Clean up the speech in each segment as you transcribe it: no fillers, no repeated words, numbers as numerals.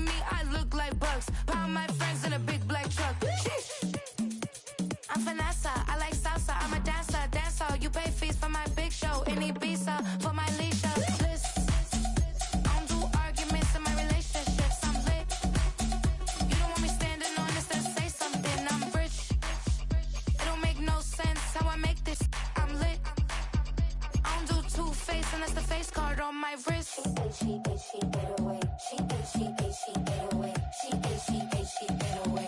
me, I look like bugs. Pound my friends in a big black truck. I'm Vanessa, I like salsa. I'm a dancer. You pay fees for my big show. Any visa for my leisure. Listen, I don't do arguments in my relationships. I'm lit. You don't want me standing on this, then say something. I'm rich. It don't make no sense how I make this. I'm lit. I don't do two-face unless the face card on my wrist. She ate away. She ate away. She ate away. She ate away.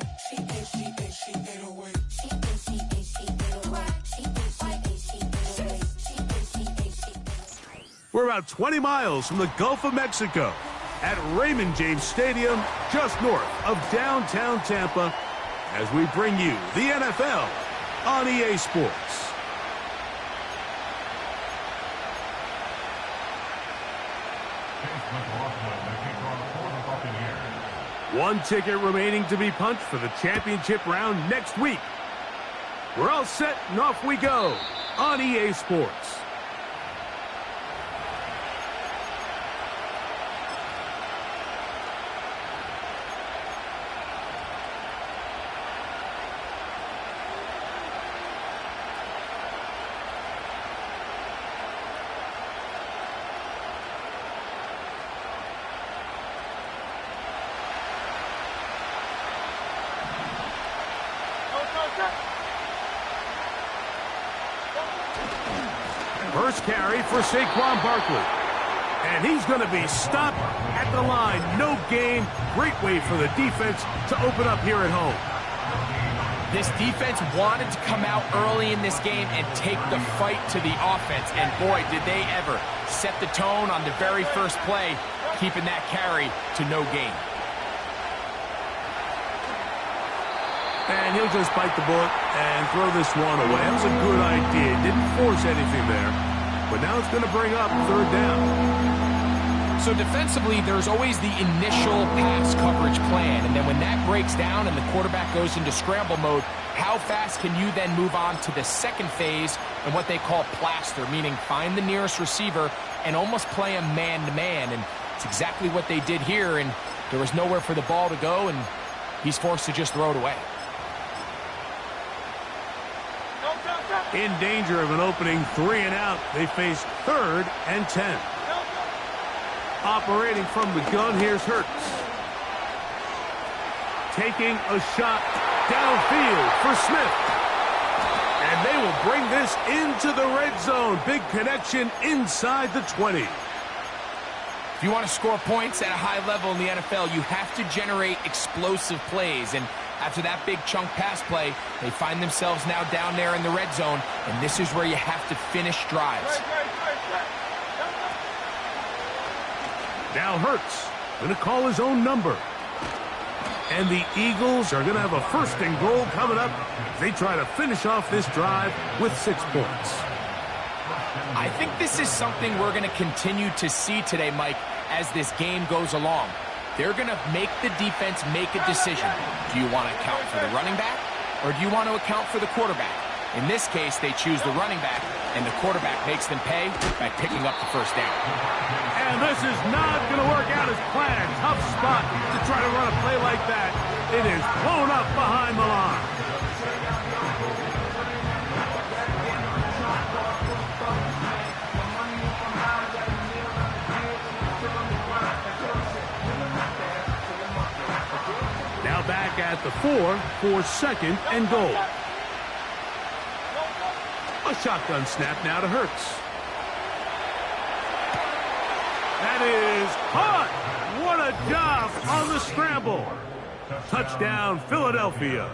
We're about 20 miles from the Gulf of Mexico at Raymond James Stadium, just north of downtown Tampa, as we bring you the NFL on EA Sports. One ticket remaining to be punched for the championship round next week. We're all set and off we go on EA Sports. First carry for Saquon Barkley. And he's going to be stopped at the line. No gain. Great way for the defense to open up here at home. This defense wanted to come out early in this game and take the fight to the offense. And boy, did they ever set the tone on the very first play, keeping that carry to no gain. And he'll just bite the bullet and throw this one away. That was a good idea. Didn't force anything there. But now it's going to bring up third down. So defensively, there's always the initial pass coverage plan. And then when that breaks down and the quarterback goes into scramble mode, how fast can you then move on to the second phase and what they call plaster, meaning find the nearest receiver and almost play him man-to-man. And it's exactly what they did here. And there was nowhere for the ball to go, and he's forced to just throw it away. In danger of an opening 3 and out, they face 3rd and 10. Operating from the gun, here's Hurts. Taking a shot downfield for Smith. And they will bring this into the red zone. Big connection inside the 20. If you want to score points at a high level in the NFL, you have to generate explosive plays. And after that big chunk pass play, they find themselves now down there in the red zone, and this is where you have to finish drives. Now Hurts going to call his own number. And the Eagles are going to have a 1st and goal coming up as they try to finish off this drive with 6 points. I think this is something we're going to continue to see today, Mike, as this game goes along. They're going to make the defense make a decision. Do you want to account for the running back, or do you want to account for the quarterback? In this case, they choose the running back, and the quarterback makes them pay by picking up the 1st down. And this is not going to work out as planned. Tough spot to try to run a play like that. It is blown up behind the line. Now back at the 4 for 2nd and goal. A shotgun snap now to Hurts. That is caught. What a job on the scramble. Touchdown, Philadelphia.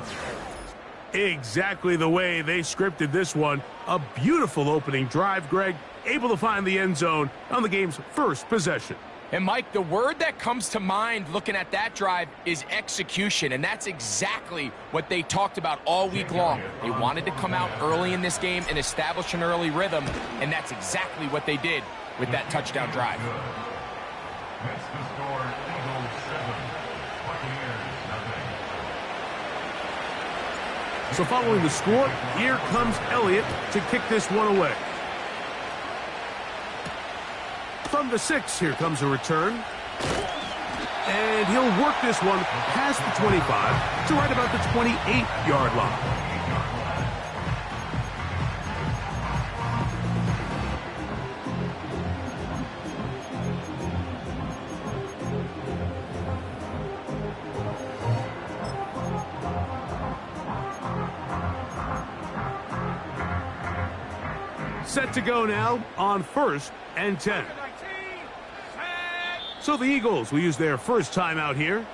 Exactly the way they scripted this one. A beautiful opening drive, Greg. Able to find the end zone on the game's first possession. And, Mike, the word that comes to mind looking at that drive is execution, and that's exactly what they talked about all week long. They wanted to come out early in this game and establish an early rhythm, and that's exactly what they did with that touchdown drive. That's the score, Eagles 7, Buccaneers nothing. So following the score, here comes Elliott to kick this one away. From the 6, here comes a return. And he'll work this one past the 25 to right about the 28-yard line. Set to go now on 1st and 10. So the Eagles will use their first timeout here.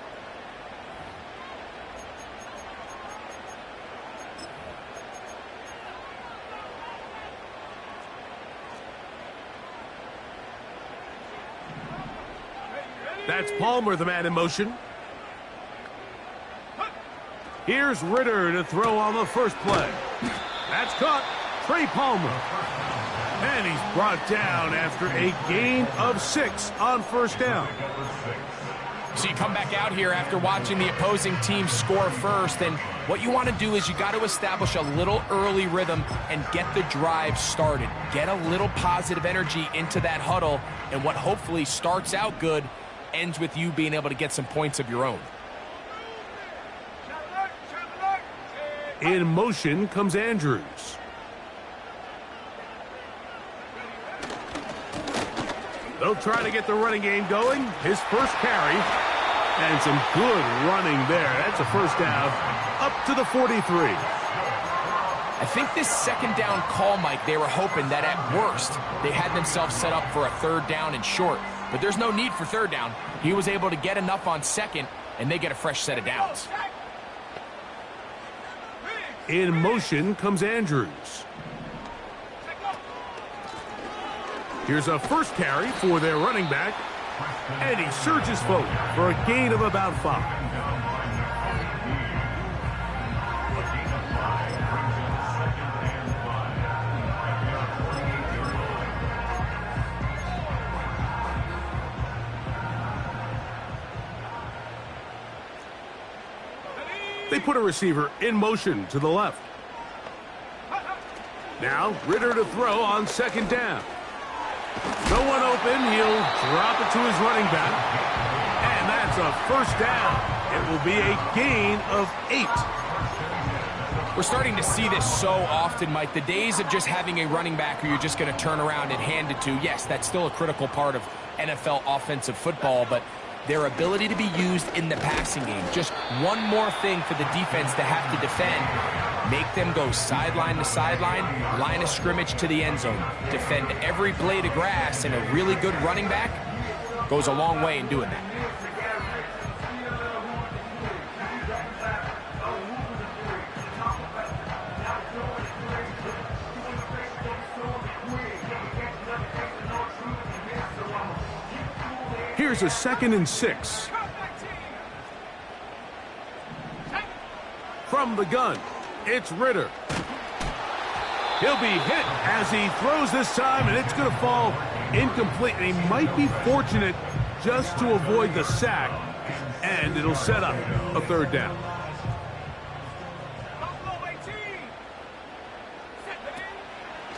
That's Palmer, the man in motion. Here's Ritter to throw on the first play. That's caught. Trey Palmer. And he's brought down after a gain of 6 on first down. So you come back out here after watching the opposing team score first, and what you want to do is you got to establish a little early rhythm and get the drive started. Get a little positive energy into that huddle, and what hopefully starts out good ends with you being able to get some points of your own. In motion comes Andrews. They'll try to get the running game going. His first carry. And some good running there. That's a first down up to the 43. I think this second down call, Mike, they were hoping that at worst they had themselves set up for a third down and short. But there's no need for third down. He was able to get enough on second, and they get a fresh set of downs. In motion comes Andrews. Here's a first carry for their running back. And he surges forward for a gain of about 5. They put a receiver in motion to the left. Now Ritter to throw on second down. No one open. He'll drop it to his running back. And that's a first down. It will be a gain of 8. We're starting to see this so often, Mike. The days of just having a running back who you're just going to turn around and hand it to, yes, that's still a critical part of NFL offensive football, but their ability to be used in the passing game. Just one more thing for the defense to have to defend. Make them go sideline to sideline, line of scrimmage to the end zone. Defend every blade of grass, and a really good running back goes a long way in doing that. Here's a 2nd and 6. From the gun, it's Ritter. He'll be hit as he throws this time, and it's going to fall incomplete. And he might be fortunate just to avoid the sack, and it'll set up a third down.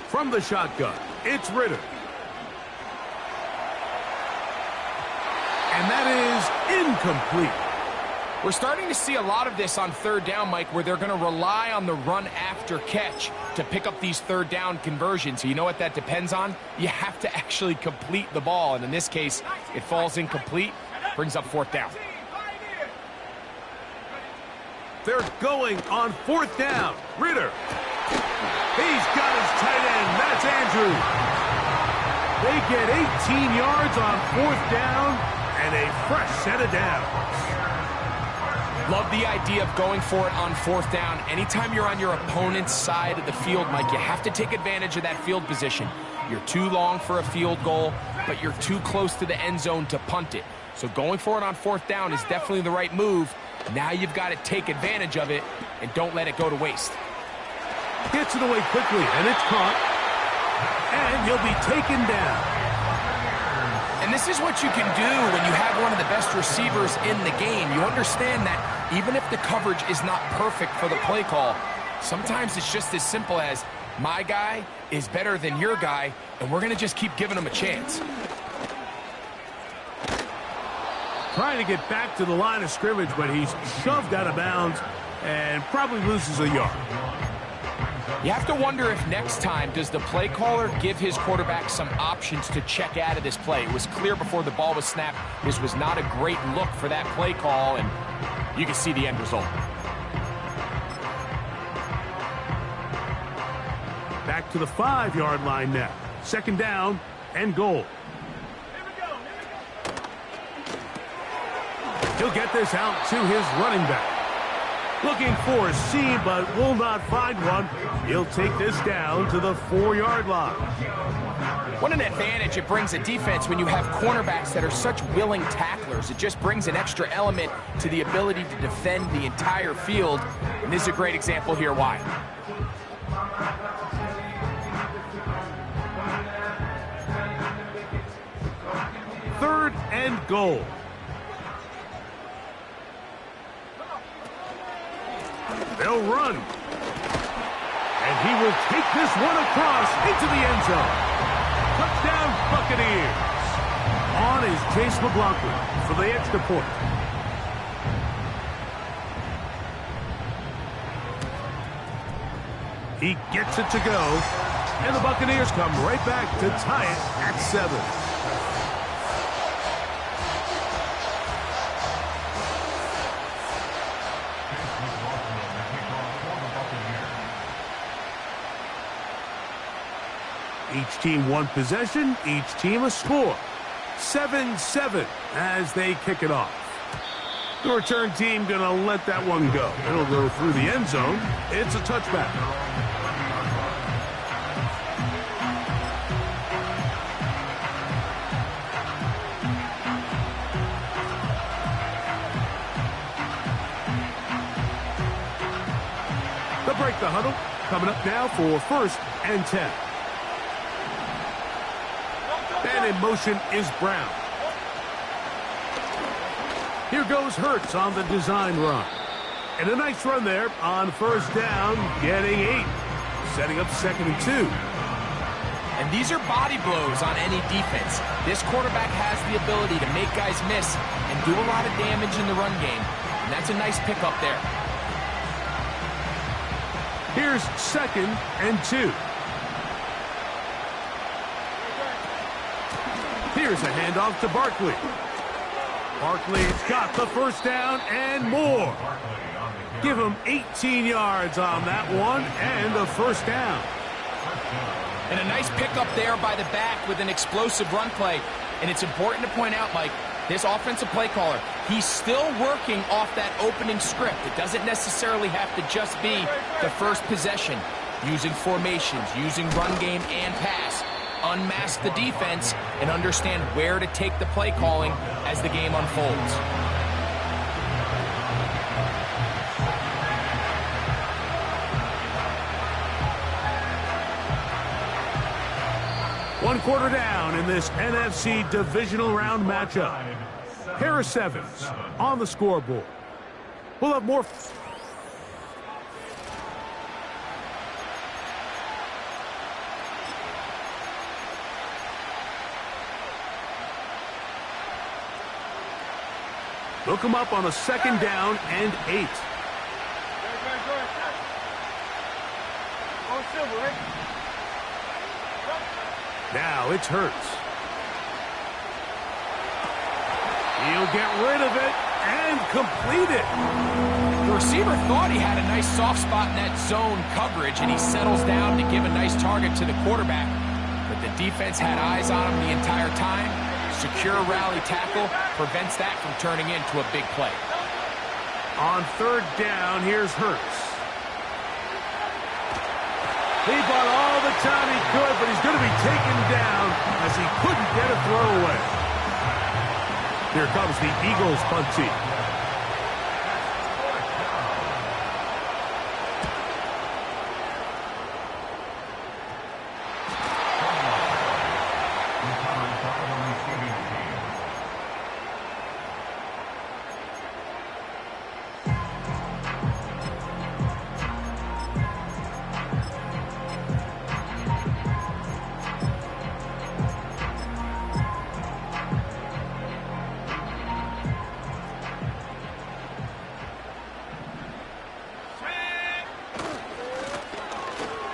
From the shotgun, it's Ritter. And that is incomplete. We're starting to see a lot of this on third down, Mike, where they're going to rely on the run after catch to pick up these third down conversions. So you know what that depends on? You have to actually complete the ball. And in this case, it falls incomplete, brings up fourth down. They're going on fourth down. Ritter. He's got his tight end. That's Andrews. They get 18 yards on fourth down and a fresh set of downs. Love the idea of going for it on fourth down. Anytime you're on your opponent's side of the field, Mike, you have to take advantage of that field position. You're too long for a field goal, but you're too close to the end zone to punt it. So going for it on fourth down is definitely the right move. Now you've got to take advantage of it and don't let it go to waste. Gets it away quickly, and it's caught. And he'll be taken down. And this is what you can do when you have one of the best receivers in the game. You understand that even if the coverage is not perfect for the play call, sometimes it's just as simple as my guy is better than your guy, and we're going to just keep giving him a chance. trying to get back to the line of scrimmage, but he's shoved out of bounds and probably loses a yard. You have to wonder if next time, does the play caller give his quarterback some options to check out of this play? It was clear before the ball was snapped, this was not a great look for that play call, and you can see the end result. Back to the 5-yard line now. Second down and goal. He'll get this out to his running back. Looking for a seam, but will not find one. He'll take this down to the 4-yard line. What an advantage it brings a defense when you have cornerbacks that are such willing tacklers. It just brings an extra element to the ability to defend the entire field. And this is a great example here why. Third and goal. They'll run. And he will take this one across into the end zone. Touchdown, Buccaneers. On is Chase McLaughlin for the extra point. He gets it to go. And the Buccaneers come right back to tie it at 7. Each team one possession, each team a score. 7-7 as they kick it off. The return team going to let that one go. It'll go through the end zone. It's a touchback. They'll break the huddle. Coming up now for 1st and 10. And in motion is Brown. Here goes Hurts on the design run. And a nice run there on 1st down, getting 8. Setting up 2nd and 2. And these are body blows on any defense. This quarterback has the ability to make guys miss and do a lot of damage in the run game. And that's a nice pickup there. Here's 2nd and 2. Here's a handoff to Barkley. Barkley's got the 1st down and more. Give him 18 yards on that one and a 1st down. And a nice pickup there by the back with an explosive run play. And it's important to point out, Mike, this offensive play caller, he's still working off that opening script. It doesn't necessarily have to just be the first possession. Using formations, using run game and pass. Unmask the defense and understand where to take the play calling as the game unfolds. One quarter down in this NFC divisional round matchup. Pair of 7s on the scoreboard. We'll have more. They'll come up on a 2nd down and 8. Now it's Hurts. He'll get rid of it and complete it. The receiver thought he had a nice soft spot in that zone coverage, and he settles down to give a nice target to the quarterback. But the defense had eyes on him the entire time. Secure rally tackle prevents that from turning into a big play. On 3rd down, here's Hurts. He bought all the time he could, but he's going to be taken down as he couldn't get a throw away. Here comes the Eagles punt team.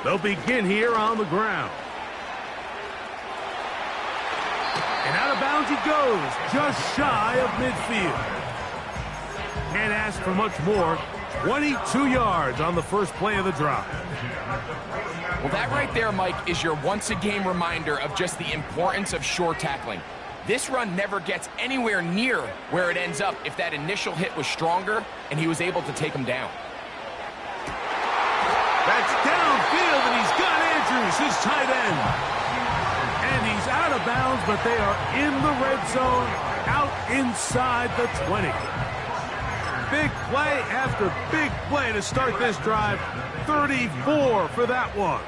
They'll begin here on the ground. And out of bounds he goes, just shy of midfield. Can't ask for much more. 22 yards on the first play of the drive. Well, that right there, Mike, is your once-a-game reminder of just the importance of shore tackling. This run never gets anywhere near where it ends up if that initial hit was stronger and he was able to take him down. That's downfield, and he's got Andrews, his tight end. And he's out of bounds, but they are in the red zone, out inside the 20. Big play after big play to start this drive. 34 for that one.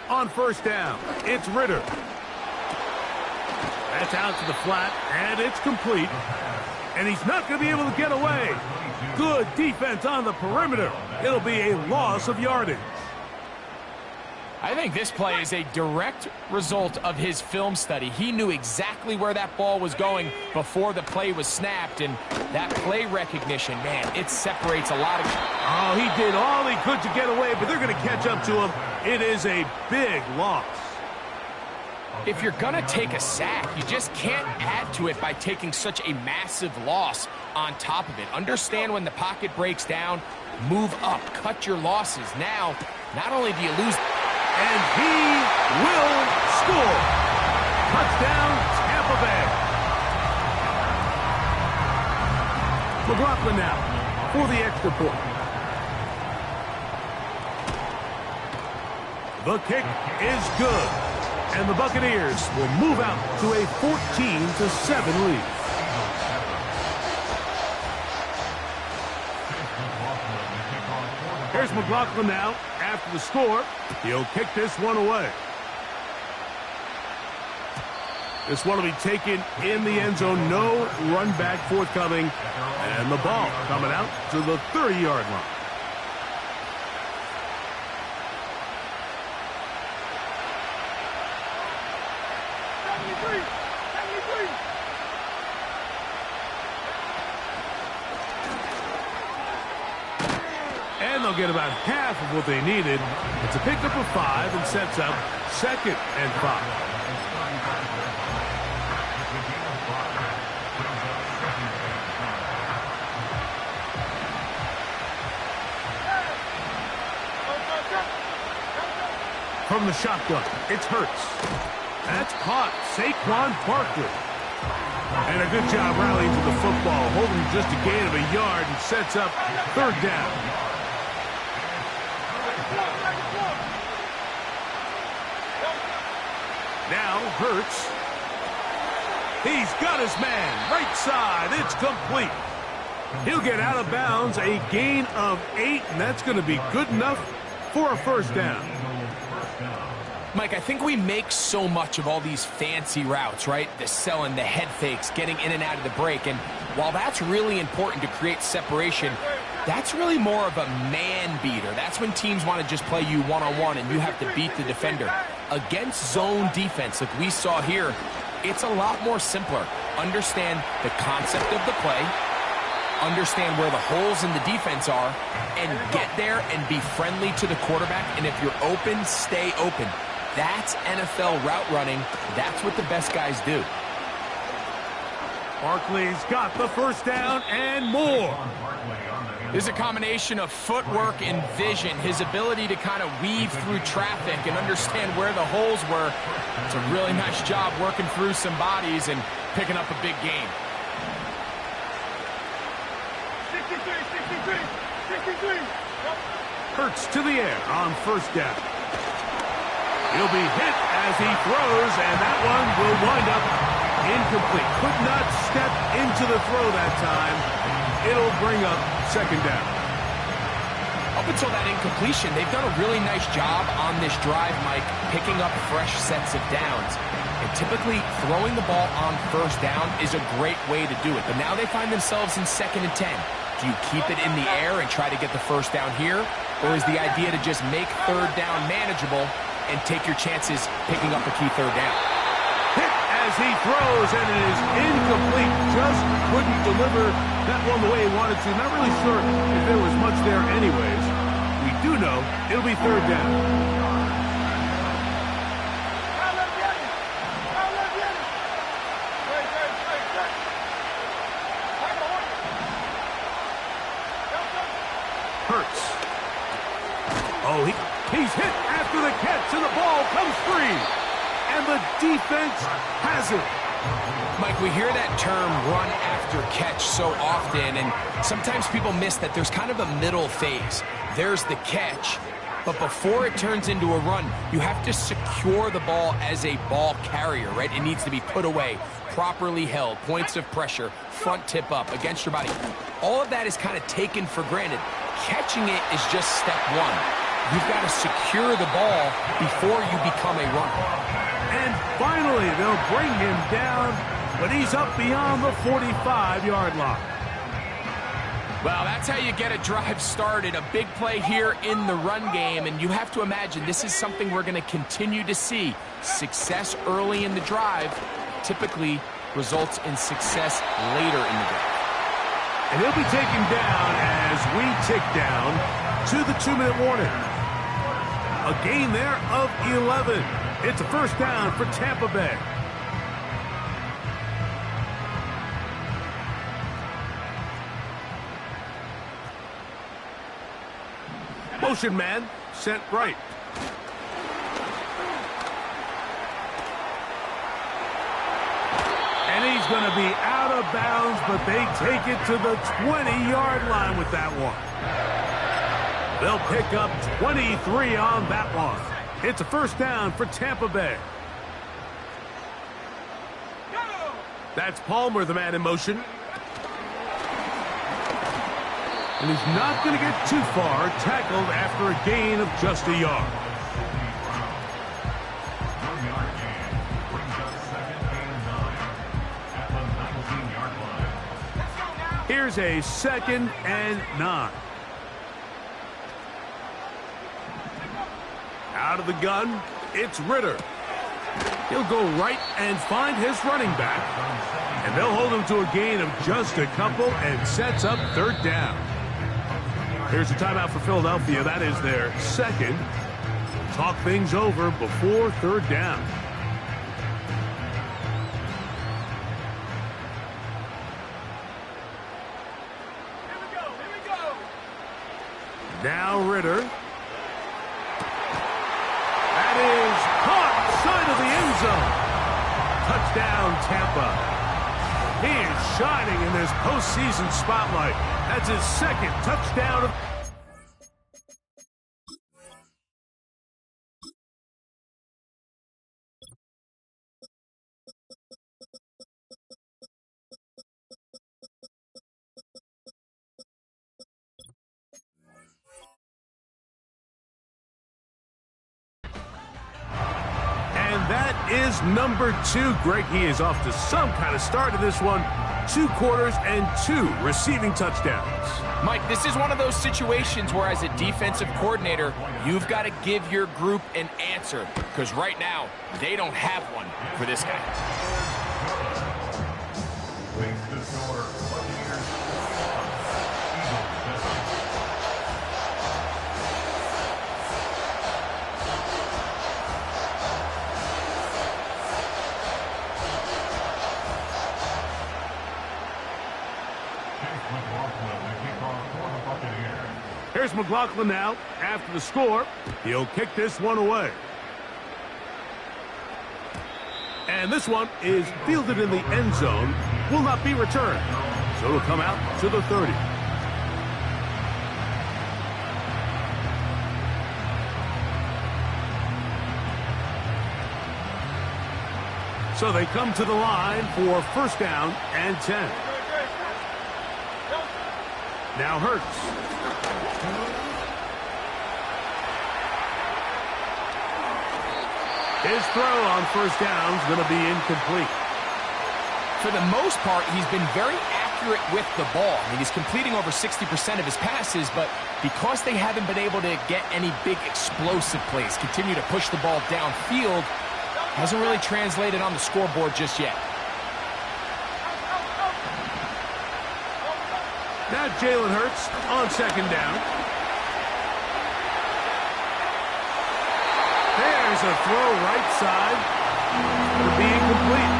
On first down, it's Ritter. That's out to the flat, and it's complete. And he's not going to be able to get away. Good defense on the perimeter. It'll be a loss of yardage. I think this play is a direct result of his film study. He knew exactly where that ball was going before the play was snapped, and that play recognition, man, it separates a lot of... Oh, he did all he could to get away, but they're going to catch up to him. It is a big loss. If you're going to take a sack, you just can't add to it by taking such a massive loss on top of it. Understand when the pocket breaks down, move up, cut your losses. Now, not only do you lose... And he will score. Touchdown, Tampa Bay. McLaughlin now for the extra point. The kick is good. And the Buccaneers will move out to a 14-7 lead. Here's McLaughlin now. After the score, he'll kick this one away. This one will be taken in the end zone. No run back forthcoming. And the ball coming out to the 30-yard line. And they'll get about half of what they needed. It's a pickup of 5 and sets up 2nd and 5. From the shotgun, it's Hurts. That's caught. Saquon Barkley. And a good job rallying to the football, holding just a gain of a yard and sets up 3rd down. Now Hurts. He's got his man. Right side. It's complete. He'll get out of bounds. A gain of 8, and that's going to be good enough for a 1st down. Mike, I think we make so much of all these fancy routes, right? The selling, the head fakes, getting in and out of the break. And while that's really important to create separation, that's really more of a man beater. That's when teams want to just play you one-on-one and you have to beat the defender. Against zone defense, like we saw here, it's a lot more simpler. Understand the concept of the play, understand where the holes in the defense are, and get there and be friendly to the quarterback. And if you're open, stay open. That's NFL route running. That's what the best guys do. Barkley's got the 1st down and more. There's a combination of footwork and vision, his ability to kind of weave through traffic and understand where the holes were. It's a really nice job working through some bodies and picking up a big gain. 63. Hurts to the air on 1st down. He'll be hit as he throws, and that one will wind up incomplete. Could not step into the throw that time. It'll bring up 2nd down. Up until that incompletion, they've done a really nice job on this drive, Mike, picking up fresh sets of downs. And typically, throwing the ball on 1st down is a great way to do it. But now they find themselves in 2nd and 10. Do you keep it in the air and try to get the 1st down here? Or is the idea to just make 3rd down manageable and take your chances picking up a key 3rd down? Hit as he throws, and it is incomplete. Just couldn't deliver that one the way he wanted to. Not really sure if there was much there anyways. do know it'll be third down. Hurts. Oh, he's hit after the catch, and the ball comes free. And the defense has it. Mike, we hear that term run after catch so often, and sometimes people miss that there's kind of a middle phase. There's the catch, but before it turns into a run, you have to secure the ball as a ball carrier, right? It needs to be put away, properly held, points of pressure, front tip up against your body. All of that is kind of taken for granted. Catching it is just step one. You've got to secure the ball before you become a runner. And finally, they'll bring him down, but he's up beyond the 45-yard line. Well, that's how you get a drive started. A big play here in the run game, and you have to imagine this is something we're going to continue to see. Success early in the drive typically results in success later in the drive. And he'll be taken down as we tick down to the 2-minute warning. A gain there of 11. It's a first down for Tampa Bay. Motion man sent right. And he's going to be out of bounds, but they take it to the 20-yard line with that one. They'll pick up 23 on that one. It's a first down for Tampa Bay. That's Palmer, the man in motion. And he's not going to get too far, tackled after a gain of just a yard. Here's a 2nd and 9. Out of the gun, it's Ritter. He'll go right and find his running back. And they'll hold him to a gain of just a couple and sets up third down. Here's a timeout for Philadelphia. That is their second. Talk things over before third down. Here we go. Now Ritter. That is caught side of the end zone. Touchdown, Tampa. He is shining in this postseason spotlight. That's his second touchdown. That is number 2. Greg, he is off to some kind of start in this one. 2 quarters and 2 receiving touchdowns. Mike, this is one of those situations where as a defensive coordinator, you've got to give your group an answer. Because right now, they don't have one for this guy. Here's McLaughlin now. After the score, he'll kick this one away. And this one is fielded in the end zone. Will not be returned. So it'll come out to the 30. So they come to the line for first down and 10. Now Hurts. His throw on first down is going to be incomplete. For the most part, he's been very accurate with the ball. I mean, he's completing over 60% of his passes, but because they haven't been able to get any big explosive plays, continue to push the ball downfield, hasn't really translated on the scoreboard just yet. Now Jalen Hurts on second down. Here's a throw right side. It'll be incomplete.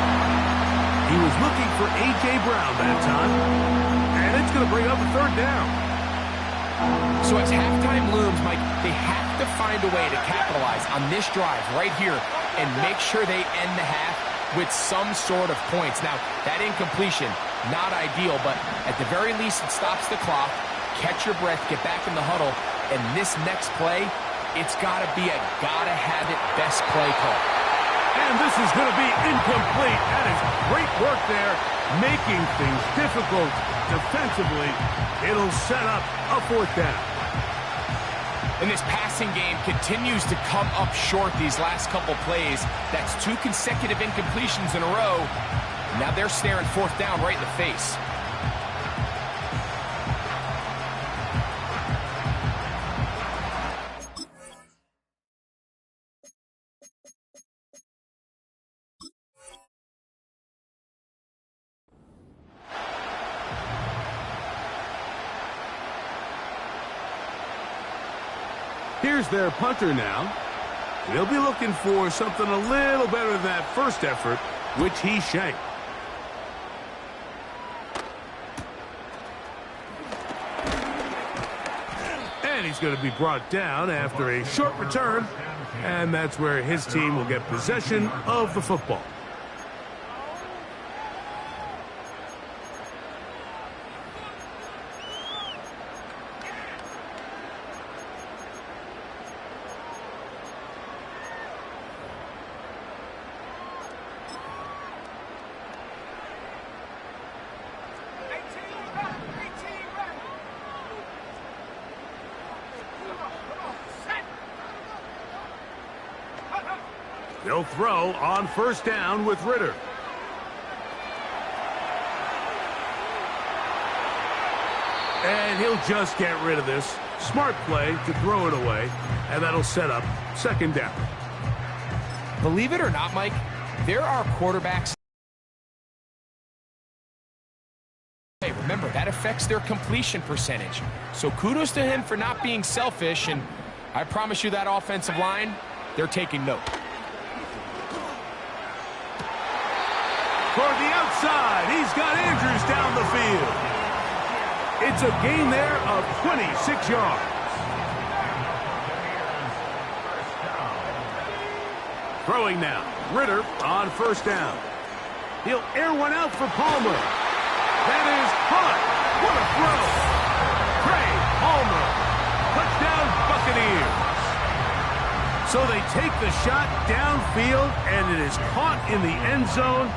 He was looking for A.J. Brown that time. And it's going to bring up a third down. So as halftime looms, Mike, they have to find a way to capitalize on this drive right here and make sure they end the half with some sort of points. Now, that incompletion, not ideal, but at the very least it stops the clock. Catch your breath, get back in the huddle, and this next play, it's got to be a gotta-have-it best play call. And this is going to be incomplete. That is great work there, making things difficult defensively. It'll set up a fourth down. And this passing game continues to come up short these last couple plays. That's 2 consecutive incompletions in a row. Now they're staring fourth down right in the face. Here's their punter now. He'll be looking for something a little better than that first effort, which he shanked. And he's going to be brought down after a short return, and that's where his team will get possession of the football. They'll throw on first down with Ritter. And he'll just get rid of this. Smart play to throw it away, and that'll set up second down. Believe it or not, Mike, there are quarterbacks. Hey, remember, that affects their completion percentage. So kudos to him for not being selfish, and I promise you that offensive line, they're taking note. Toward the outside, he's got Andrews down the field. It's a gain there of 26 yards. Throwing now, Ritter on first down. He'll air one out for Palmer. That is caught. What a throw. Trey Palmer. Touchdown Buccaneers. So they take the shot downfield, and it is caught in the end zone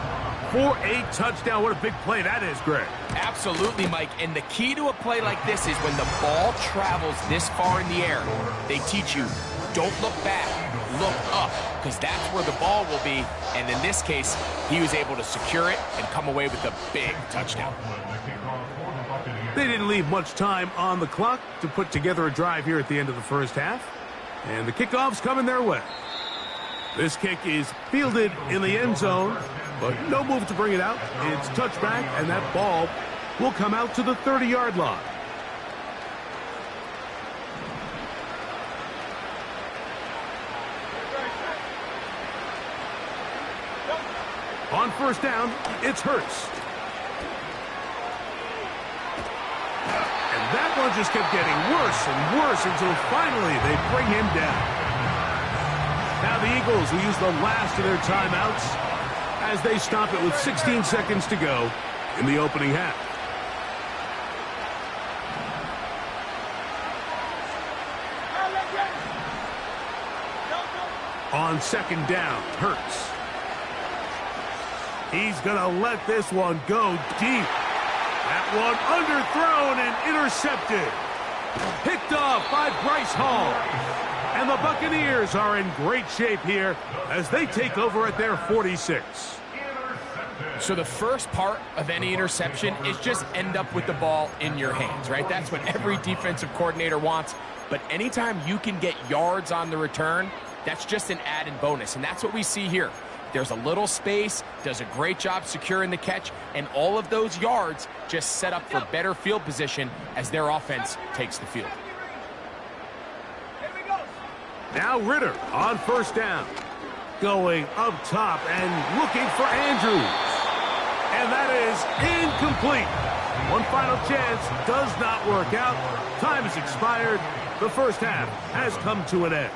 for a touchdown. What a big play that is, Greg. Absolutely, Mike. And the key to a play like this is when the ball travels this far in the air, they teach you, don't look back, look up, because that's where the ball will be. And in this case, he was able to secure it and come away with a big touchdown. They didn't leave much time on the clock to put together a drive here at the end of the first half. And the kickoff's coming their way. This kick is fielded in the end zone, but no move to bring it out. It's touchback, and that ball will come out to the 30-yard line. On first down, it's Hurts. And that one just kept getting worse and worse until finally they bring him down. Now the Eagles will use the last of their timeouts as they stop it with 16 seconds to go in the opening half. On second down, Hurts. He's going to let this one go deep. That one underthrown and intercepted. Picked off by Bryce Hall. And the Buccaneers are in great shape here as they take over at their 46. So the first part of any interception is just end up with the ball in your hands, right? That's what every defensive coordinator wants. But anytime you can get yards on the return, that's just an added bonus. And that's what we see here. There's a little space, does a great job securing the catch, and all of those yards just set up for better field position as their offense takes the field. Now Ritter on first down. Going up top and looking for Andrews. And that is incomplete. One final chance does not work out. Time has expired. The first half has come to an end.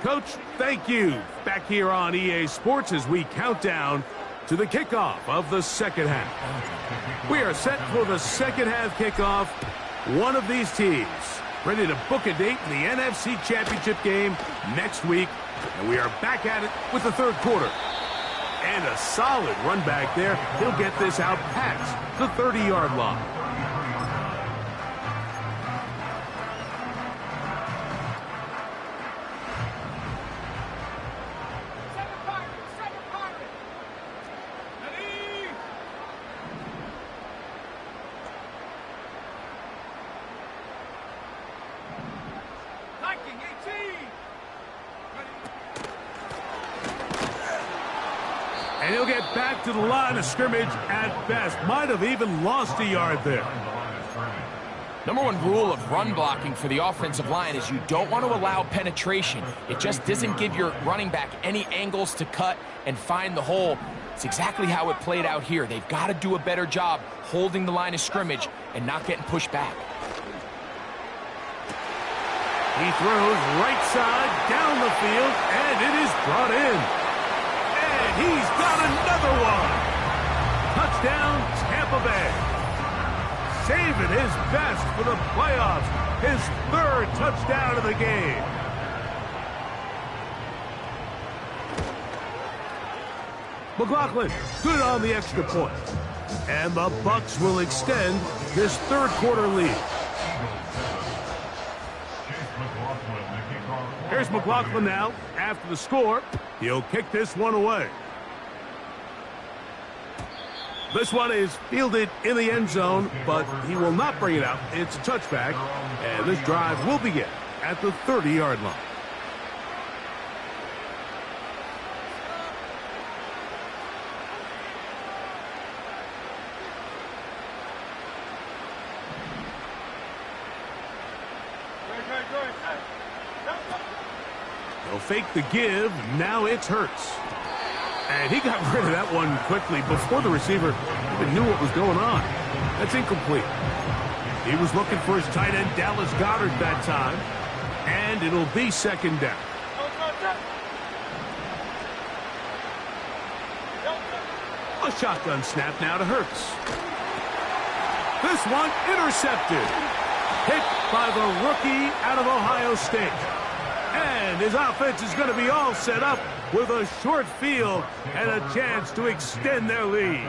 Coach, thank you. Back here on EA Sports as we count down to the kickoff of the second half. We are set for the second half kickoff. One of these teams ready to book a date in the NFC Championship game next week. And we are back at it with the third quarter. And a solid run back there. He'll get this out past the 30-yard line. And he'll get back to the line of scrimmage at best. Might have even lost a yard there. Number one rule of run blocking for the offensive line is you don't want to allow penetration. It just doesn't give your running back any angles to cut and find the hole. It's exactly how it played out here. They've got to do a better job holding the line of scrimmage and not getting pushed back. He throws right side down the field, and it is brought in. And he's got another one. Touchdown, Tampa Bay. Saving his best for the playoffs. His third touchdown of the game. McLaughlin, good on the extra point. And the Bucs will extend this third quarter lead. Here's McLaughlin now. After the score, he'll kick this one away. This one is fielded in the end zone, but he will not bring it out. It's a touchback, and this drive will begin at the 30-yard line. They'll fake the give. Now it's Hurts. And he got rid of that one quickly before the receiver even knew what was going on. That's incomplete. He was looking for his tight end, Dallas Goedert, that time. And it'll be second down. A shotgun snap now to Hurts. This one intercepted. Picked by the rookie out of Ohio State. And his offense is going to be all set up with a short field and a chance to extend their lead.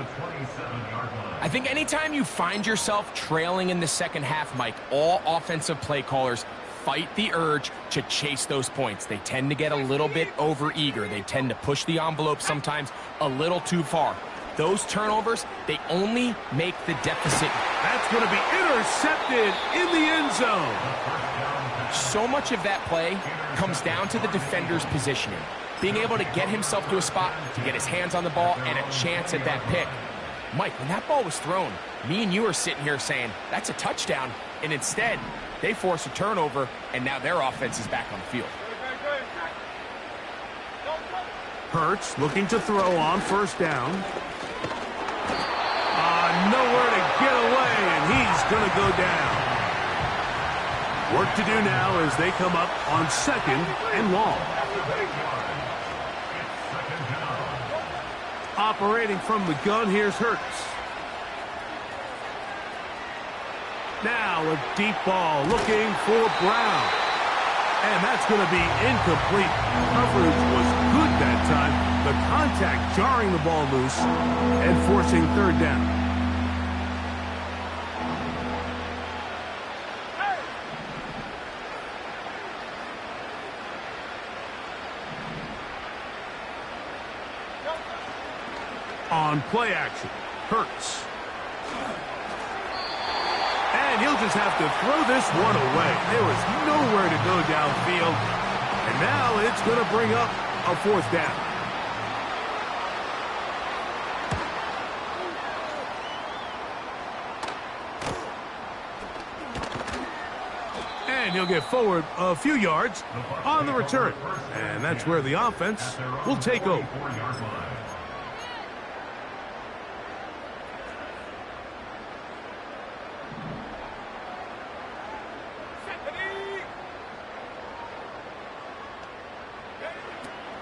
I think anytime you find yourself trailing in the second half, Mike, all offensive play callers fight the urge to chase those points. They tend to get a little bit overeager. They tend to push the envelope sometimes a little too far. Those turnovers, they only make the deficit. That's going to be intercepted in the end zone. So much of that play comes down to the defender's positioning. Being able to get himself to a spot, to get his hands on the ball, and a chance at that pick. Mike, when that ball was thrown, me and you are sitting here saying, that's a touchdown. And instead, they force a turnover, and now their offense is back on the field. Hurts looking to throw on first down. Nowhere to get away, and he's going to go down. Work to do now as they come up on second and long. Operating from the gun, here's Hurts. Now a deep ball looking for Brown. And that's going to be incomplete. Coverage was good that time. The contact jarring the ball loose and forcing third down. On play action, Hurts. And he'll just have to throw this one away. There was nowhere to go downfield. And now it's going to bring up a fourth down. And he'll get forward a few yards on the return. And that's where the offense will take over.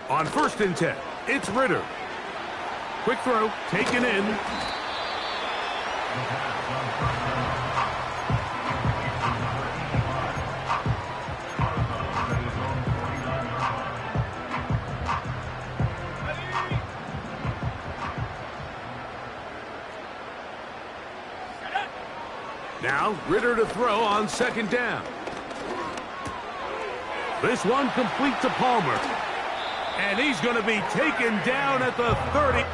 On 1st and 10, it's Ritter. Quick throw, taken in. Now, Ritter to throw on 2nd down. This one complete to Palmer. And he's going to be taken down at the 30.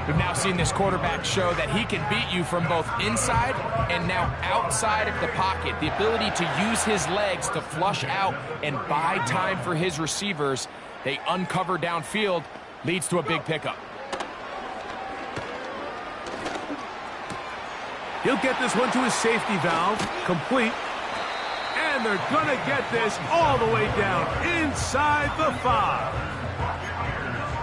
We've now seen this quarterback show that he can beat you from both inside and now outside of the pocket. The ability to use his legs to flush out and buy time for his receivers. They uncover downfield, leads to a big pickup. He'll get this one to his safety valve, complete. And they're going to get this all the way down inside the 5.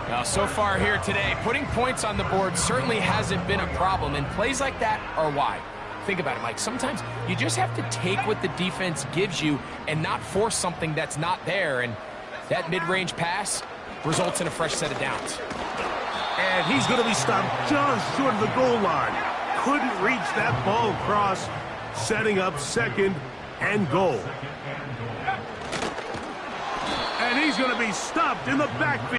Now, so far here today, putting points on the board certainly hasn't been a problem, and plays like that are why. Think about it, Mike. Sometimes you just have to take what the defense gives you and not force something that's not there, and that mid-range pass results in a fresh set of downs. And he's going to be stopped just short of the goal line. Couldn't reach that ball across, setting up 2nd and goal. And he's going to be stopped in the backfield.